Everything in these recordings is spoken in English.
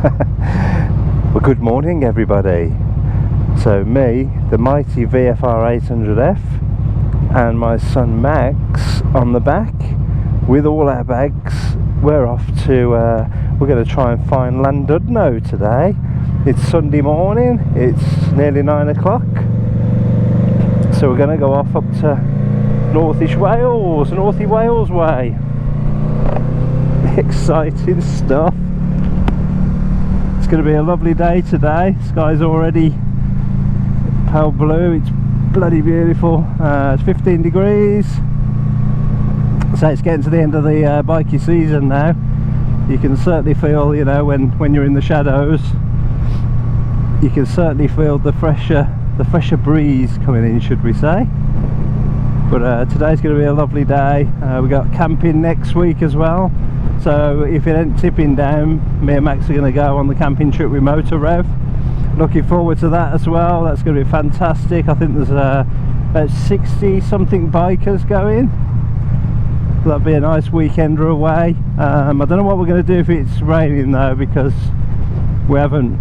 Well, good morning everybody. So me, the mighty VFR800F, and my son Max on the back with all our bags. We're off to, we're going to try and find Llandudno today. It's Sunday morning, it's nearly 9 o'clock. So we're going to go off up to Northish Wales, Northy Wales way. Exciting stuff. It's going to be a lovely day today. Sky's already pale blue, it's bloody beautiful. It's 15 degrees. So it's getting to the end of the bikie season now. You can certainly feel, you know, when you're in the shadows, you can certainly feel the fresher breeze coming in, should we say. But today's going to be a lovely day. We got camping next week as well, so if it ain't tipping down, me and Max are going to go on the camping trip with Motovlog. Looking forward to that as well. That's going to be fantastic. I think there's about 60 something bikers going. That'll be a nice weekender away. I don't know what we're going to do if it's raining though, because we haven't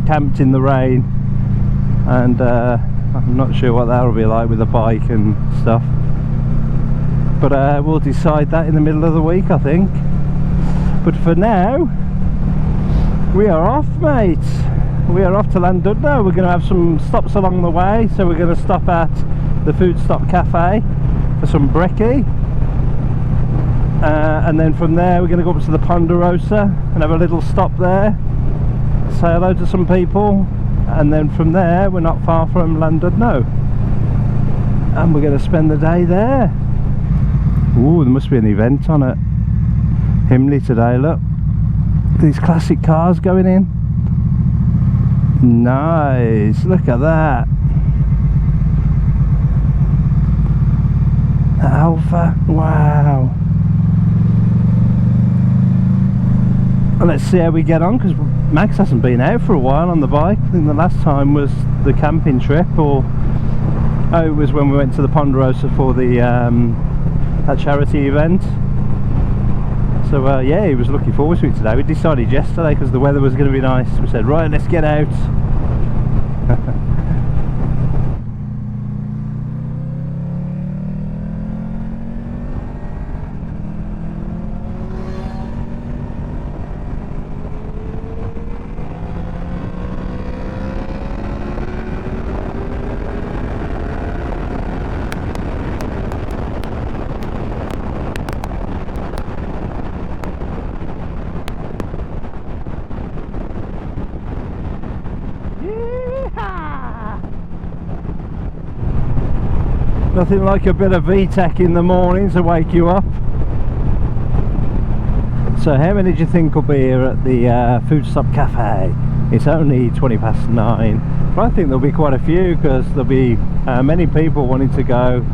camped in the rain, and I'm not sure what that'll be like with a bike and stuff, but we'll decide that in the middle of the week, I think. But for now, we are off, mate. We are off to Llandudno. We're going to have some stops along the way, so we're going to stop at the Food Stop Cafe for some brekkie, and then from there we're going to go up to the Ponderosa and have a little stop there, say hello to some people, and then from there we're not far from Llandudno and we're going to spend the day there. Ooh, there must be an event on at Himley today. Look, these classic cars going in. Nice, look at that. Alpha, wow. And let's see how we get on, because Max hasn't been out for a while on the bike. I think the last time was the camping trip, or it was when we went to the Ponderosa for the that charity event. So yeah, he was looking forward to it today. We decided yesterday, because the weather was going to be nice, we said, right, let's get out. Nothing like a bit of VTEC in the morning to wake you up. So how many do you think will be here at the Food Stop Cafe? It's only 9, but I think there'll be quite a few, because there'll be many people wanting to go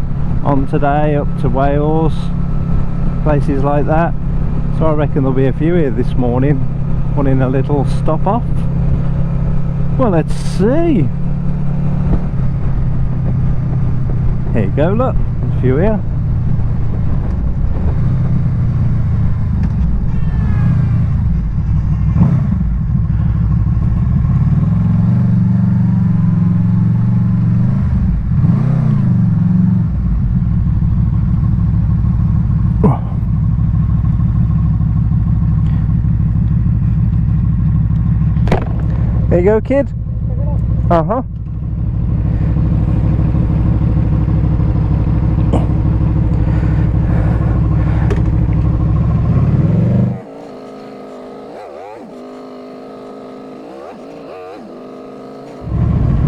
on today up to Wales, places like that. So I reckon there'll be a few here this morning wanting a little stop off. Well, let's see. Here you go, look, there's a few here. There you go, kid. Uh-huh.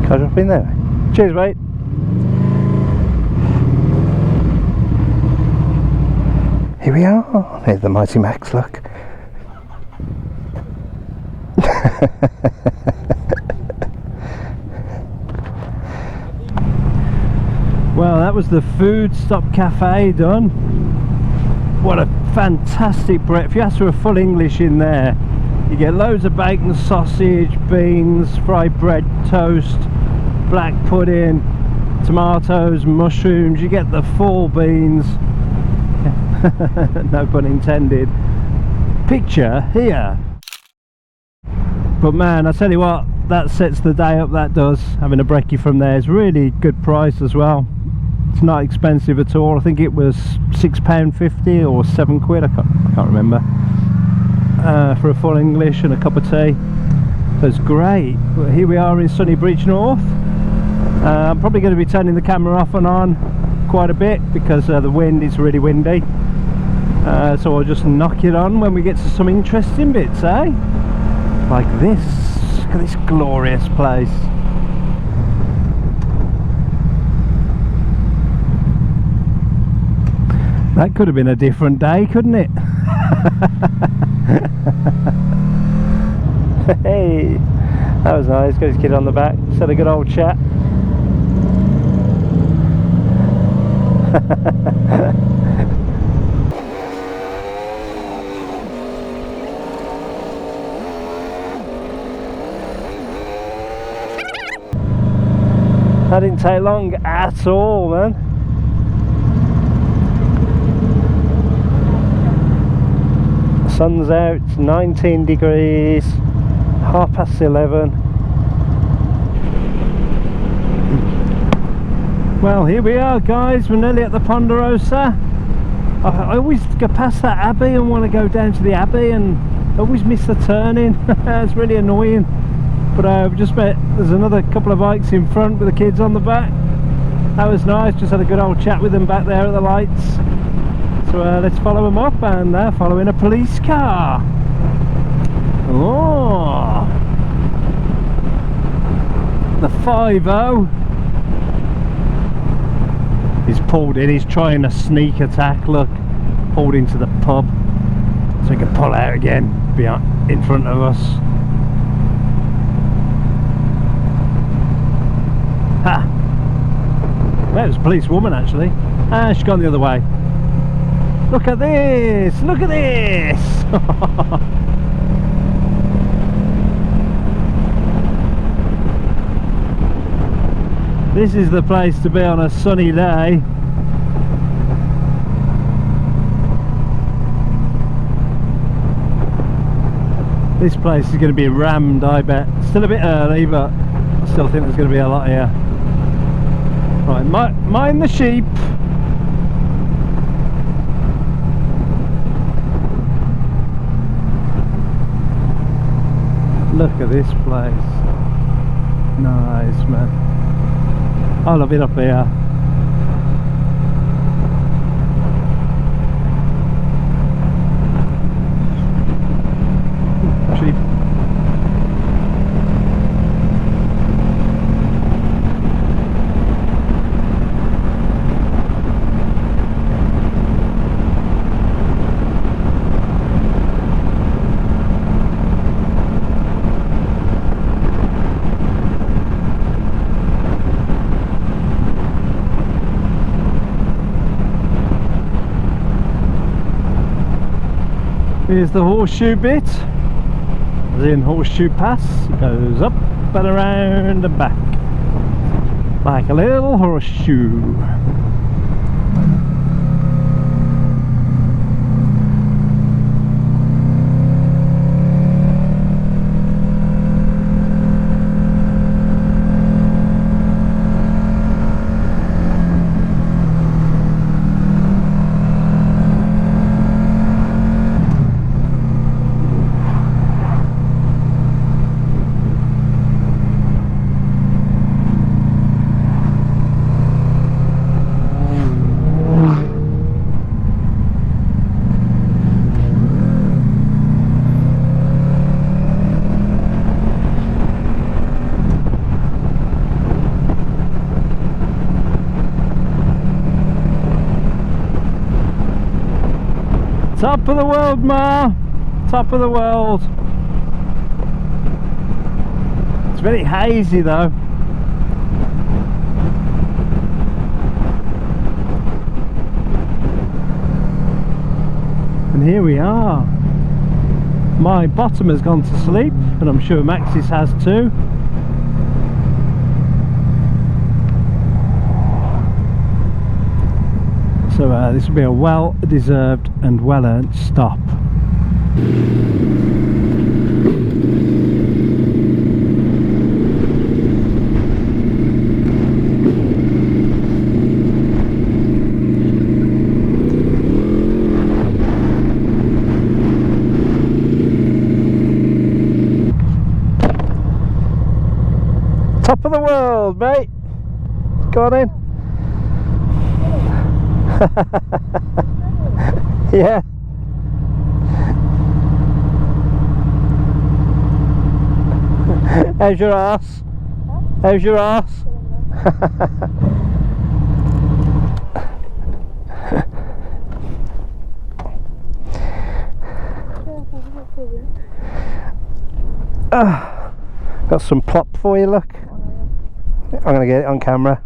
Can I drop in there? Cheers, mate. Here we are. There's the mighty Max, look. Well, that was the Food Stop Cafe done. What a fantastic breakfast. If you ask for a full English in there, you get loads of bacon, sausage, beans, fried bread, toast, black pudding, tomatoes, mushrooms. You get the full beans. No pun intended. picture here. But man, I tell you what, that sets the day up, that does. Having a brekkie from there is really good price as well. It's not expensive at all. I think it was £6.50 or £7. I can't remember. For a full English and a cup of tea. So it's great. But here we are in sunny Bridge North. I'm probably going to be turning the camera off and on quite a bit because the wind is really windy. So I'll just knock it on when we get to some interesting bits, eh? Like this. Look at this glorious place. That could have been a different day, couldn't it? Hey, that was nice. Got his kid on the back. Just had a good old chat. That didn't take long at all, man. Sun's out, it's 19 degrees, 11:30. Well, here we are, guys. We're nearly at the Ponderosa. I always go past that abbey and want to go down to the abbey, and I always miss the turning. It's really annoying. But I've just met, there's another couple of bikes in front with the kids on the back. That was nice. Just had a good old chat with them back there at the lights. So let's follow them up, and they're following a police car. Oh, the 5-0. He's pulled in. He's trying a sneak attack. Look, pulled into the pub so he can pull out again behind, in front of us. Ha! Well, it was a police woman actually. Ah, she's gone the other way. Look at this! Look at this! This is the place to be on a sunny day. This place is going to be rammed, I bet. Still a bit early, but I still think there's going to be a lot here. Right, mind the sheep. Look at this place. Nice, man. I love it up here. Sheep. Here's the horseshoe bit, as in Horseshoe Pass. It goes up and around and back like a little horseshoe. Top of the world, Ma! Top of the world! It's very hazy though. And here we are. My bottom has gone to sleep, and I'm sure Max's has too. So this will be a well-deserved and well-earned stop. Top of the world, mate. Go on in. Yeah. How's your ass? Huh? How's your ass? Got some plop for you, look. I'm gonna get it on camera.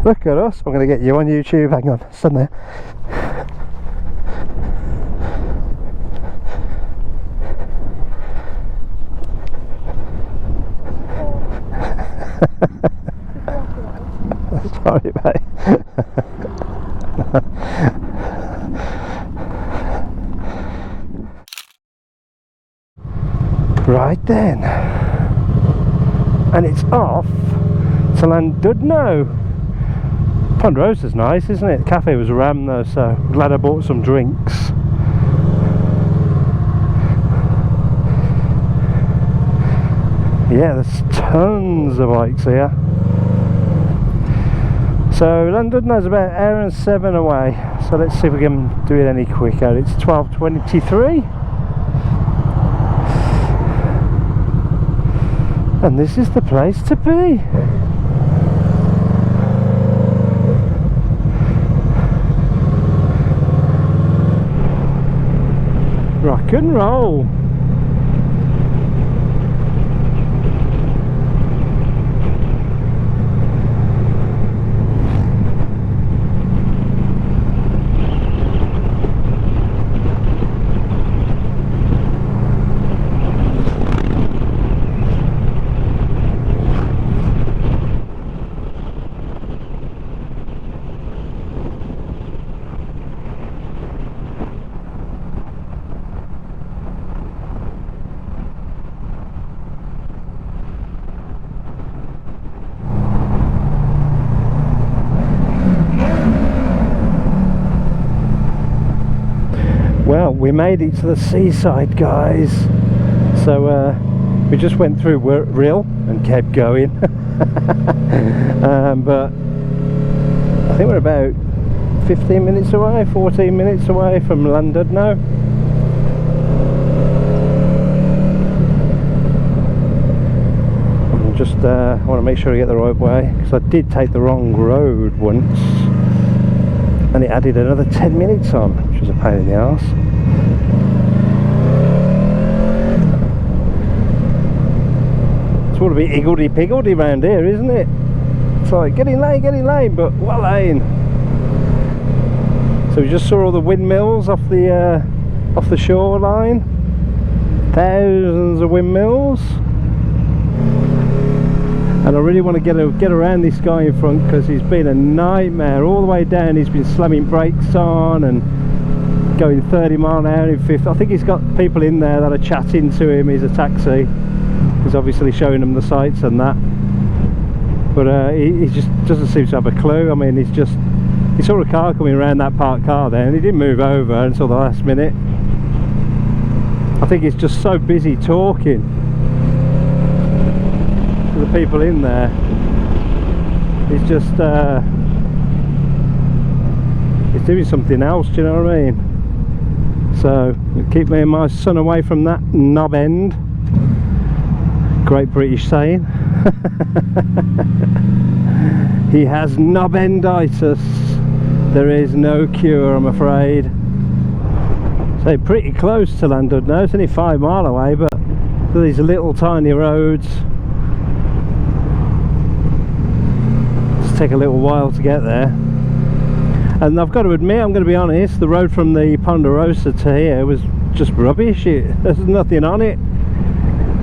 Look at us, I'm gonna get you on YouTube. Hang on, stand there. Sorry, mate. Right then, and it's off to Llandudno. Ponderosa's nice, isn't it? The cafe was rammed though, so I'm glad I bought some drinks. Yeah, there's tons of bikes here. So Llandudno's about an hour and 7 away, so let's see if we can do it any quicker. It's 12:23. And this is the place to be. Rock and roll. Well, we made it to the seaside, guys. So we just went through Rill and kept going. But I think we're about 15 minutes away, 14 minutes away from Llandudno. And just I want to make sure I get the right way, because I did take the wrong road once and it added another 10 minutes on, which was a pain in the arse. It's all a bit higgledy-piggledy around here, isn't it? It's like getting lane, but what lane? So we just saw all the windmills off the shoreline. Thousands of windmills. And I really want to get around this guy in front, because he's been a nightmare all the way down. He's been slamming brakes on and going 30 mile an hour in 50. I think he's got people in there that are chatting to him. He's a taxi. He's obviously showing them the sights and that. But he just doesn't seem to have a clue. I mean, he saw a car coming around that parked car there, and he didn't move over until the last minute. I think he's just so busy talking to the people in there. He's just he's doing something else, do you know what I mean? So keep me and my son away from that knob end. Great British saying. He has knobenditis. There is no cure, I'm afraid. So pretty close to Llandudno. It's only 5 mile away, but these little tiny roads just take a little while to get there. And I've got to admit, I'm going to be honest, the road from the Ponderosa to here was just rubbish. There's nothing on it.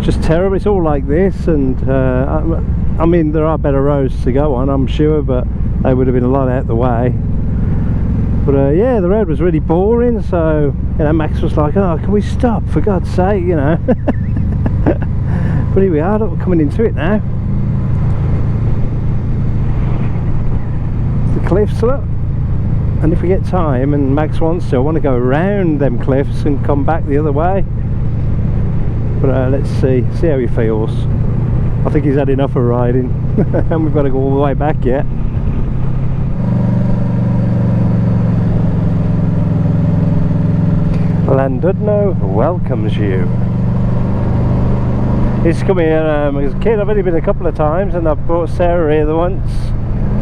Just terrible. It's all like this, and I mean, there are better roads to go on, I'm sure, but they would have been a lot out the way. But yeah, the road was really boring, so you know, Max was like, oh, can we stop for God's sake, you know. But here we are, look, we're coming into it now. It's the cliffs, look. And if we get time and Max wants to, I want to go around them cliffs and come back the other way. But let's see how he feels. I think he's had enough of riding and we've got to go all the way back yet. Llandudno welcomes you. He's come here as a kid. I've only been a couple of times, and I've brought Sarah here once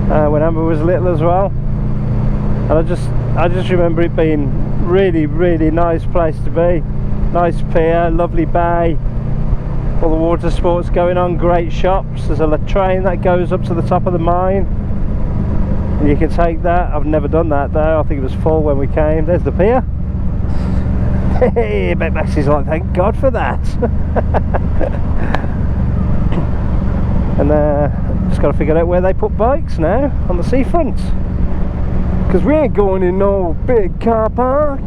when Amber was little as well. And I just remember it being really nice place to be. Nice pier, lovely bay, all the water sports going on, great shops. There's a train that goes up to the top of the mine, and you can take that. I've never done that though. I think it was full when we came. There's the pier. Hey, Max is like, thank God for that. And just got to figure out where they put bikes now on the seafront, because we ain't going in no big car park.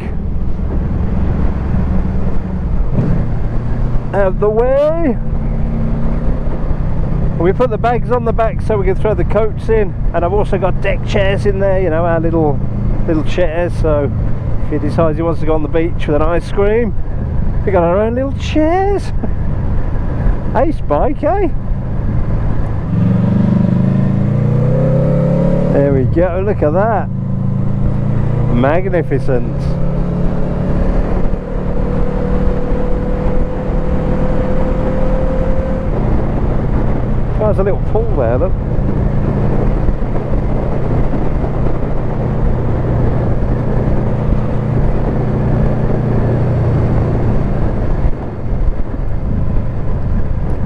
Out of the way. We put the bags on the back so we can throw the coats in, and I've also got deck chairs in there, you know, our little chairs, so if he decides he wants to go on the beach with an ice cream, we got our own little chairs. Ace bike, eh? There we go, look at that. Magnificent. Oh, there's a little pool there, look.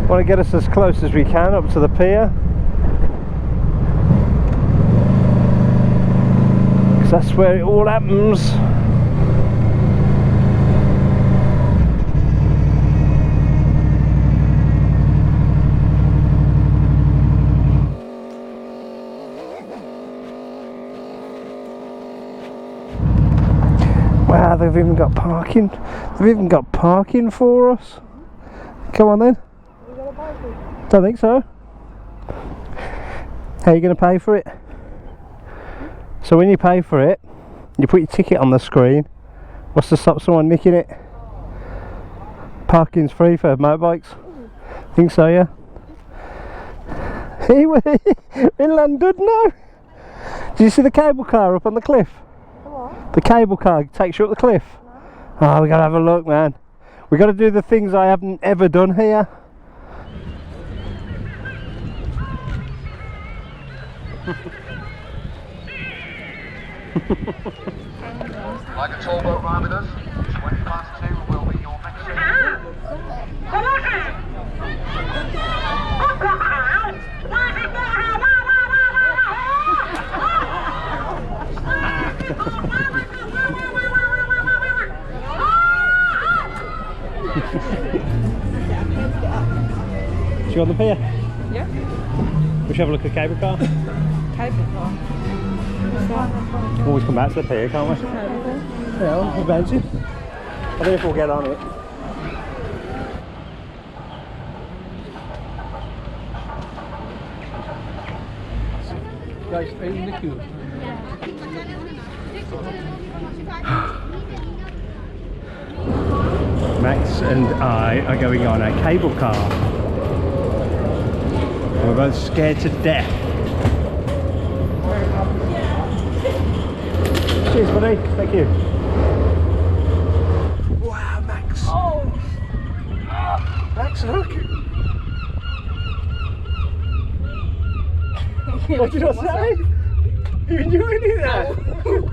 Want to get us as close as we can up to the pier, because that's where it all happens. Wow, they've even got parking. They've even got parking for us. Come on then. Don't think so. How are you going to pay for it? So when you pay for it, you put your ticket on the screen. What's to stop someone nicking it? Parking's free for motorbikes. Think so, yeah? Hey, we're in Llandudno. Did you see the cable car up on the cliff? What? The cable car takes you up the cliff. No. Oh, we gotta have a look, man. We gotta do the things I haven't ever done here. Like a tall boat ride with us, 20 past 2 will be your next Should we go on the pier? Yeah. We should have a look at the cable car. Cable car. Always come back to the pier, can't we? Yeah, we'll bounce it. I think if we'll get on it. Guys, are you in the queue? Max and I are going on a cable car. We're both scared to death. Cheers, buddy. Thank you. Wow, Max. Oh. Max, look. What did I say? You enjoying it now? No.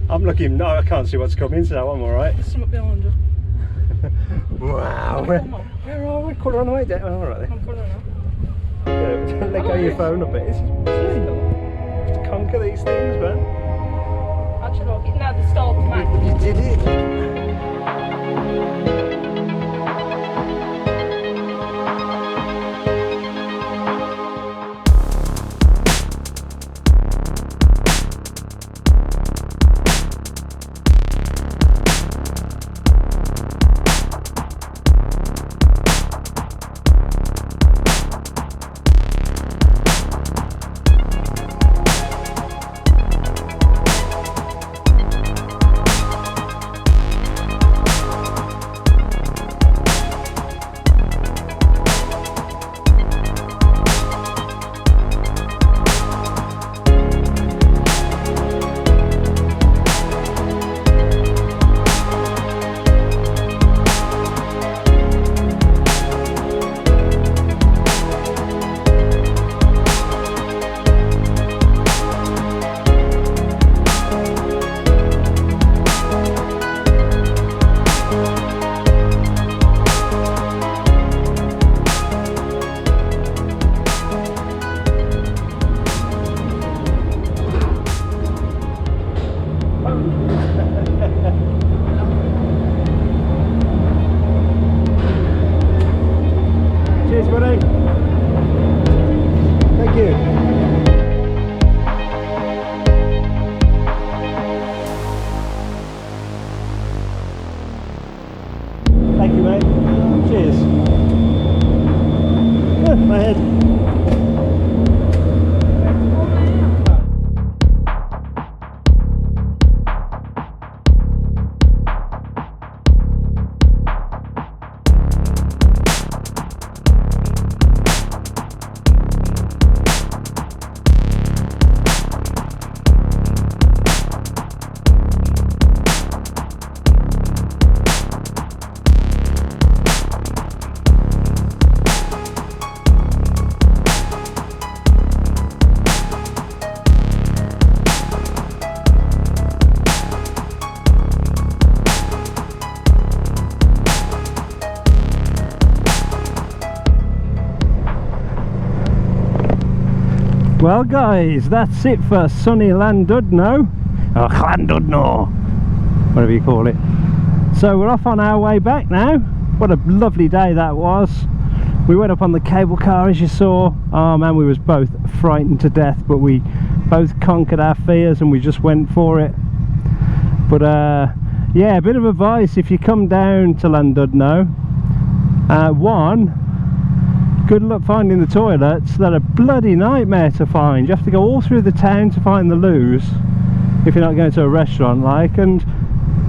I'm looking. No, I can't see what's coming, so I'm alright. There's something behind you. Wow. Where are we? Colour on the way down. Oh, alright then. I'm following now. Don't let go of your phone a bit. It's insane. You have to conquer these things, man. Actually, look, it's now the start of Mac. You did it. Well guys, that's it for sunny Llandudno, or Llandudno, whatever you call it. So we're off on our way back now. What a lovely day that was. We went up on the cable car, as you saw. Oh man, we was both frightened to death, but we both conquered our fears and we just went for it. But yeah, a bit of advice if you come down to Llandudno. One, good luck finding the toilets. They're a bloody nightmare to find. You have to go all through the town to find the loos if you're not going to a restaurant, like, and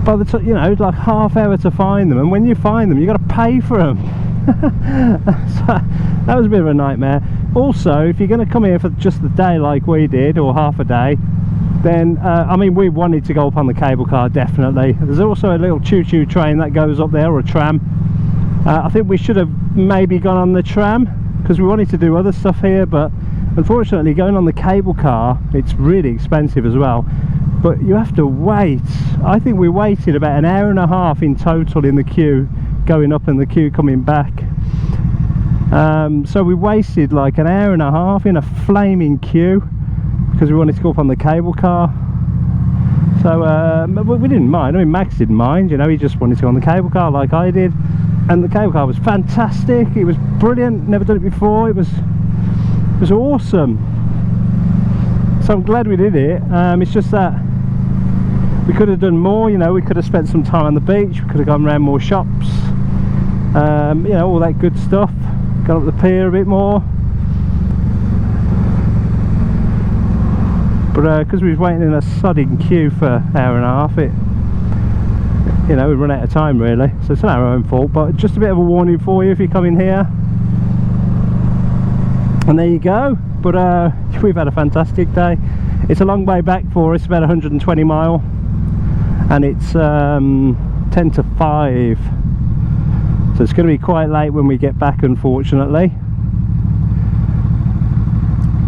by the time, you know, like half hour to find them, and when you find them you got to pay for them. So that was a bit of a nightmare. Also, if you're going to come here for just the day like we did, or half a day, then I mean, we wanted to go up on the cable car, definitely. There's also a little choo-choo train that goes up there, or a tram. I think we should have maybe gone on the tram because we wanted to do other stuff here, but unfortunately going on the cable car, it's really expensive as well. But you have to wait. I think we waited about an hour and a half in total in the queue going up and the queue coming back. So we wasted like an hour and a half in a flaming queue because we wanted to go up on the cable car. So we didn't mind. I mean, Max didn't mind, you know, he just wanted to go on the cable car like I did. And the cable car was fantastic. It was brilliant. Never done it before. It was awesome. So I'm glad we did it. It's just that we could have done more, you know. We could have spent some time on the beach, we could have gone around more shops, you know, all that good stuff. Gone up the pier a bit more, but because we was waiting in a sodding queue for an hour and a half, you know, we run out of time really. So it's not our own fault, but just a bit of a warning for you if you come in here. And there you go. But we've had a fantastic day. It's a long way back for us, about 120 mile, and it's 10 to 5, so it's going to be quite late when we get back, unfortunately,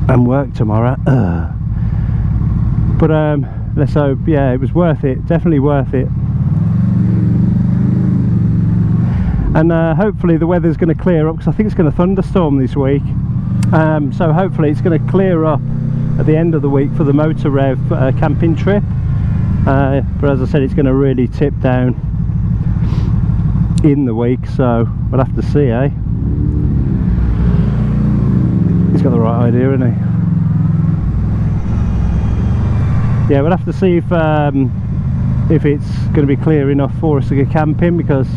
and work tomorrow. But let's hope. Yeah, it was worth it, definitely worth it. And hopefully the weather's going to clear up, because I think it's going to thunderstorm this week. So hopefully it's going to clear up at the end of the week for the Motovlog camping trip. But as I said, it's going to really tip down in the week, so we'll have to see, eh? He's got the right idea, hasn't he? Yeah, we'll have to see if it's going to be clear enough for us to go camping, because,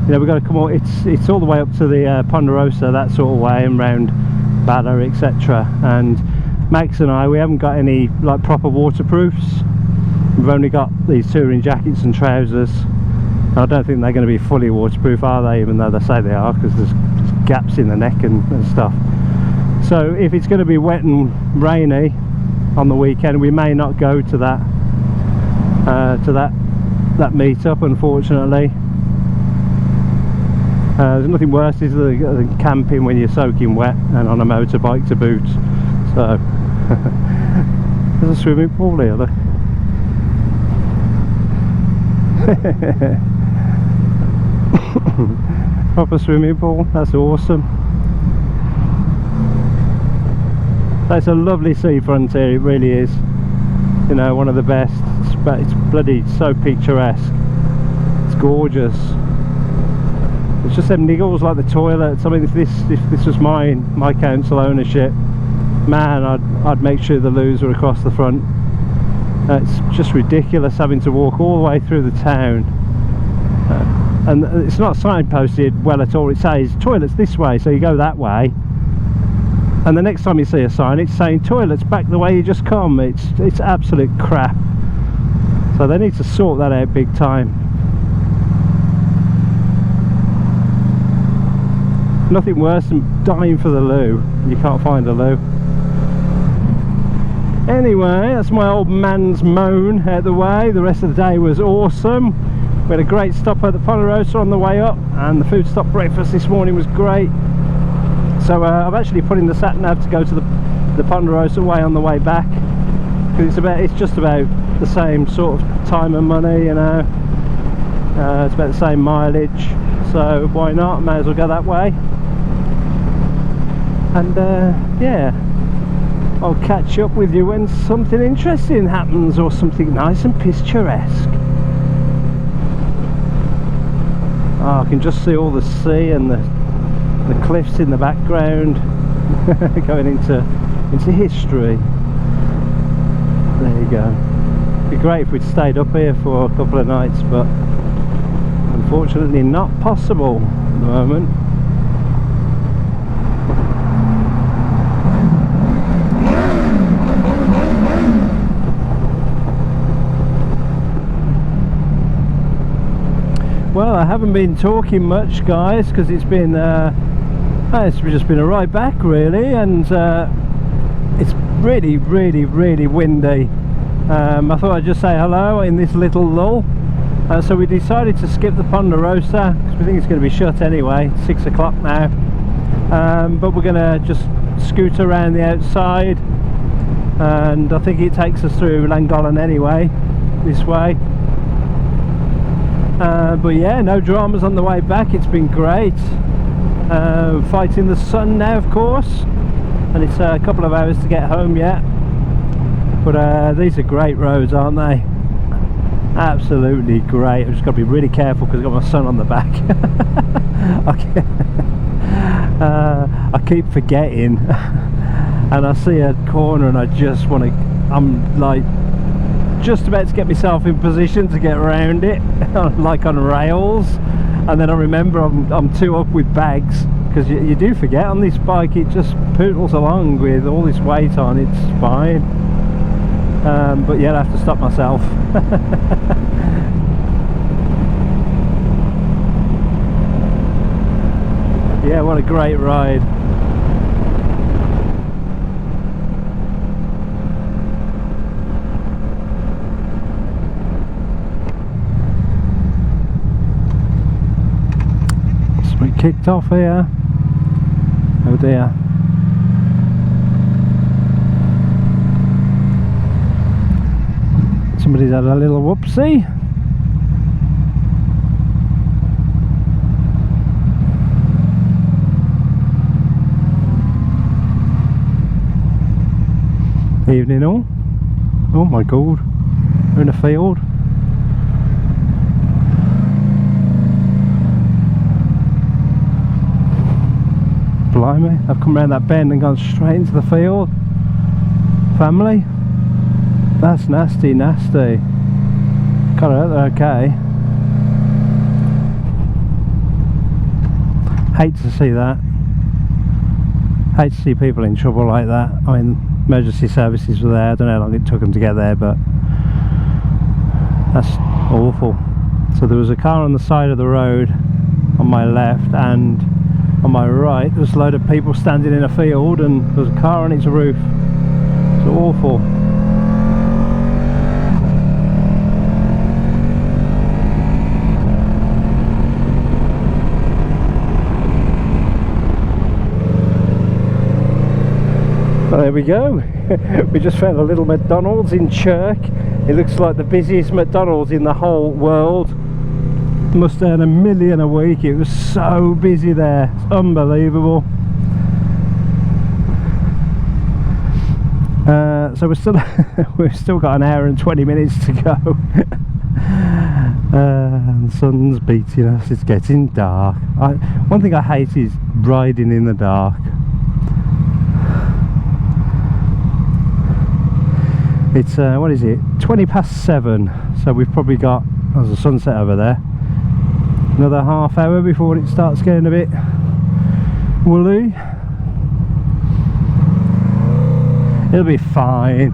you know, we've got to come all, it's all the way up to the Ponderosa, that sort of way, and round Bala, etc. And Max and I, we haven't got any like proper waterproofs. We've only got these touring jackets and trousers. I don't think they're going to be fully waterproof, are they, even though they say they are, because there's gaps in the neck and stuff. So if it's going to be wet and rainy on the weekend, we may not go to that meetup, unfortunately. There's nothing worse than camping when you're soaking wet and on a motorbike to boot. So there's a swimming pool here, look. Proper swimming pool, that's awesome. That's a lovely seafront here, it really is. You know, one of the best. It's bloody so picturesque. It's gorgeous. It's just them niggles like the toilets. I mean, if this was my council ownership, man, I'd make sure the loos were across the front. It's just ridiculous having to walk all the way through the town, and it's not signposted well at all. It says toilets this way, so you go that way, and the next time you see a sign it's saying toilets back the way you just come. It's absolute crap. So they need to sort that out big time. Nothing worse than dying for the loo. You can't find a loo. Anyway, that's my old man's moan out the way. The rest of the day was awesome. We had a great stop at the Ponderosa on the way up, and the food stop breakfast this morning was great. So I've actually put in the sat nav to go to the Ponderosa way on the way back, because it's just about the same sort of time and money, you know. It's about the same mileage, so why not? May as well go that way. And yeah, I'll catch up with you when something interesting happens, or something nice and picturesque. Oh, I can just see all the sea and the cliffs in the background. Going into history. There you go. It'd be great if we'd stayed up here for a couple of nights, but unfortunately not possible at the moment. Well, I haven't been talking much, guys, because it's been it's just been a ride back really, and it's really windy. I thought I'd just say hello in this little lull. So we decided to skip the Ponderosa because we think it's going to be shut anyway. It's 6 o'clock now, but we're going to just scoot around the outside, and I think it takes us through Llangollen anyway, this way. But yeah, no dramas on the way back. It's been great. Fighting the sun now, of course, and it's a couple of hours to get home yet. But these are great roads, aren't they? Absolutely great. I've just got to be really careful because I've got my son on the back. I keep forgetting, and I see a corner and I just want to, I'm like just about to get myself in position to get around it, like on rails, and then I remember I'm too up with bags, because you do forget on this bike. It just poodles along with all this weight on. It's fine, but yeah, I have to stop myself. Yeah, what a great ride. So we kicked off here. Oh dear. Somebody's had a little whoopsie. Evening all. Oh my god, we're in a field. Blimey, I've come around that bend and gone straight into the field. Family, that's nasty. Got her out there okay. Hate to see that. Hate to see people in trouble like that. I mean, emergency services were there. I don't know how long it took them to get there, but that's awful. So there was a car on the side of the road on my left, and on my right there was a load of people standing in a field, and there was a car on its roof. It's awful. Well, there we go. We just found a little McDonald's in Chirk. It looks like the busiest McDonald's in the whole world. Must earn $1 million a week. It was so busy there. It's unbelievable. So we've still got an hour and 20 minutes to go. And the sun's beating us. It's getting dark. One thing I hate is riding in the dark. It's what is it, 20 past 7, so we've probably got, there's a sunset over there, another half hour before it starts getting a bit woolly. It'll be fine.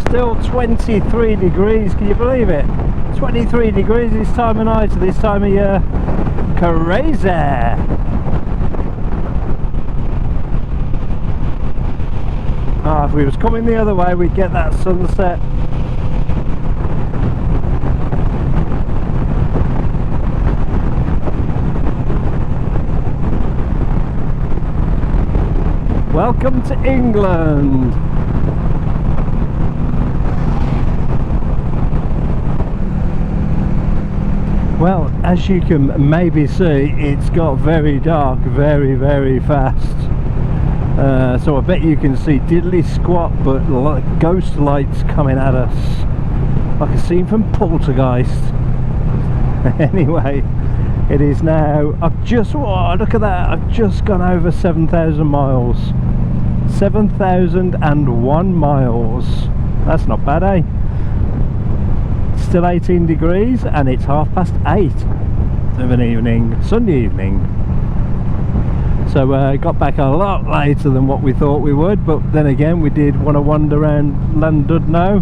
Still 23 degrees, can you believe it? 23 degrees this time of night to this time of year. Crazy! If we was coming the other way, we'd get that sunset. Welcome to England. Well, as you can maybe see, it's got very dark very, very fast. So I bet you can see diddly squat, but like ghost lights coming at us like a scene from Poltergeist. Anyway, it is now, I've just, oh, look at that, I've just gone over 7,000 miles. 7,001 miles. That's not bad, eh? Still 18 degrees and it's 8:30 of an evening, Sunday evening. So got back a lot later than what we thought we would, but then again we did want to wander around Llandudno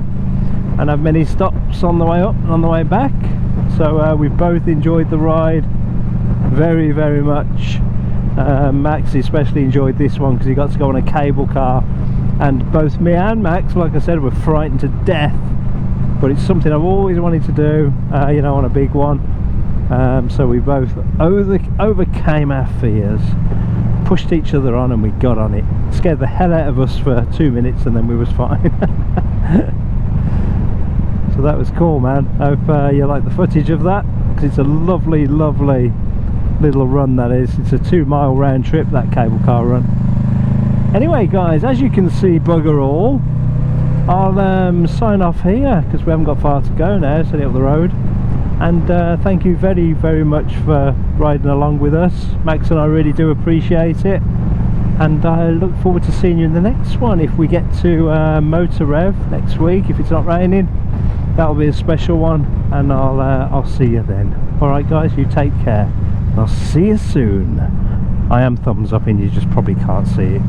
and have many stops on the way up and on the way back. So we've both enjoyed the ride very, very much. Max especially enjoyed this one because he got to go on a cable car, and both me and Max, like I said, were frightened to death, but it's something I've always wanted to do, you know, on a big one. So we both overcame our fears, pushed each other on, and we got on it. Scared the hell out of us for 2 minutes and then we was fine. So that was cool, man. Hope you like the footage of that, because it's a lovely, lovely little run that is. It's a 2-mile round trip, that cable car run. Anyway guys, as you can see, bugger all, I'll sign off here because we haven't got far to go now. It's only up the road. And thank you very, very much for riding along with us. Max and I really do appreciate it, and I look forward to seeing you in the next one. If we get to Motor Rev next week, if it's not raining, that'll be a special one, and I'll see you then. Alright guys, you take care. I'll see you soon. I am thumbs up and you just probably can't see it.